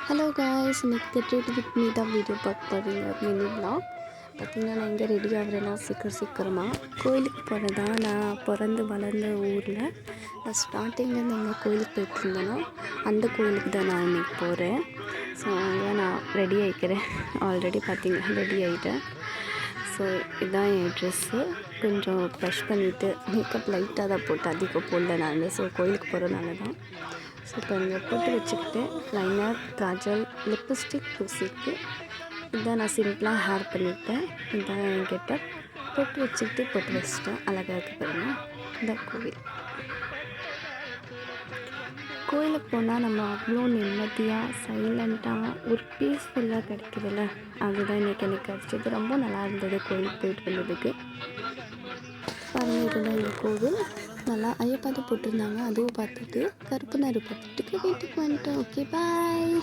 Hello guys, இன்னைக்கு get with me தான் video பார்க்க போகிறீங்க. மினி வ்ளாக் பார்த்திங்கன்னா, நான் எங்கே ரெடி ஆகுறேன்னா சீக்கிரமாக கோயிலுக்கு போகிறதா. நான் பிறந்து வளர்ந்த ஊரில் நான் ஸ்டார்டிங்லேருந்து எங்கே கோயிலுக்கு போயிட்டுருந்தேனோ அந்த கோயிலுக்கு தான் நான் இன்றைக்கி போகிறேன். ஸோ அங்கே நான் ரெடி ஆகிக்கிறேன். ஆல்ரெடி பார்த்திங்கன்னா ரெடி ஆகிட்டேன். ஸோ இதுதான் என் ட்ரெஸ்ஸு. கொஞ்சம் ப்ரஷ் பண்ணிவிட்டு மேக்கப் லைட்டாக தான் போட்டு அதிகம் போடல நான். ஸோ கோயிலுக்கு போகிறனால தான். ஸோ இப்போ இங்கே போட்டு வச்சுக்கிட்டு லைனர், காஜல், லிப்ஸ்டிக் பூசிட்டு இதுதான் நான் சிம்பிளாக ஹேர் பண்ணிவிட்டேன். இதுதான் என் கெட்டப். போட்டு வச்சுக்கிட்டு போட்டு வச்சுட்டேன். அழகாக இருக்க பாருங்க. இந்த கோயிலுக்கு போனால் நம்ம அவ்வளோ நிம்மதியாக சைலண்ட்டாக ஒரு பீஸ்ஃபுல்லாக கிடைக்குதுல்ல, அதுதான் இன்றைக்கி எனக்கு கிடச்சிது. ரொம்ப நல்லா இருந்தது கோயிலுக்கு போயிட்டு வந்ததுக்கு. பாருங்கள், இதுதான் இந்த கோவில். நல்லா ஐயப்பாதை போட்டிருந்தாங்க. அதுவும் பார்த்துட்டு கருப்பு நறு பார்த்துட்டு வீட்டுக்கு வந்துட்டோம். ஓகே, பாய்.